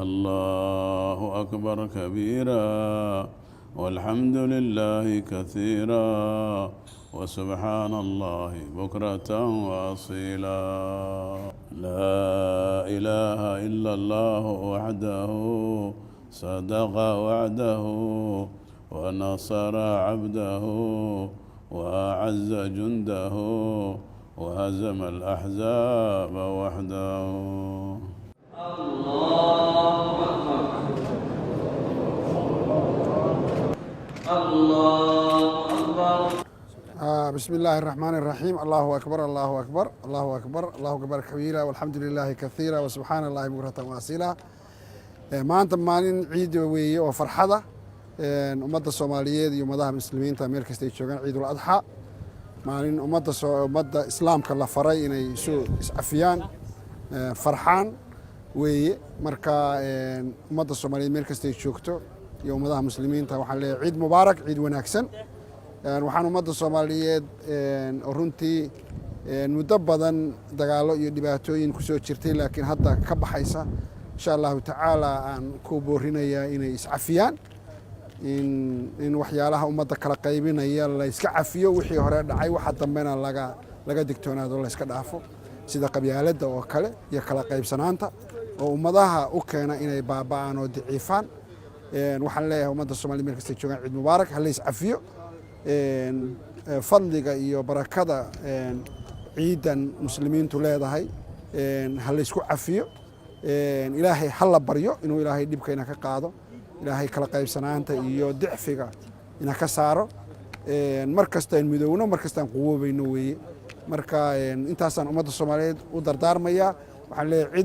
الله أكبر كبيرا والحمد لله كثيرا وسبحان الله بكرة وأصيلا لا إله إلا الله وحده صدق وعده ونصر عبده وأعز جنده وهزم الأحزاب وحده. الله أكبر. بسم الله الرحمن الرحيم. الله أكبر الله أكبر الله أكبر الله أكبر كبيرا والحمد لله كثيرا وسبحان الله بكرة وأصيلا. maanta maalin ciid weeye oo farxada ummadda Soomaaliyeed iyo ummadaha muslimiinta meel kasta ay joogaan ciidul adxa maalin ummadda islaamka la faray inay isu iscafiyaan farxaan weeye marka ummadda Soomaaliyeed meel kasta ay joogto iyo ummadaha muslimiinta waxaan leeyahay ciid mubaarak ciid wanaagsan. waxaan ummadda Soomaaliyeed runtii muddo badan dagaalo iyo dhibaatooyin ku soo jirtay laakiin hadda ka baxaysa insha Allah tacaala aan ku boorinayaa inay iscafiyaan in waxyaalaha ummadda kala qaybinaya la iska cafiyo wixii hore dhacay waxa dambena laga digtoonaado la iska dhaafo sida qabyaaladda oo kale iyo kala qaybsanaanta oo ummadaha u keena inay baaba'aan oo daciifaan. waxaan leeyahay ummadda Soomaaliyeed meel kasta joogaan ciid mubaarak ha la iscafiyo fadliga iyo barakada ciidan muslimiintu leedahay ha la isku cafiyo ilaahay ha la baryo inuu ilaahay dhibkayna ka qaado ilaahay kala qaybsanaanta iyo dicfiga ina ka saaro mar kasta in midowno mar kasta aan quwoobayno weeye marka intaasaan ummadda Soomaaliyeed u dardaarmaya waxaan leeyahay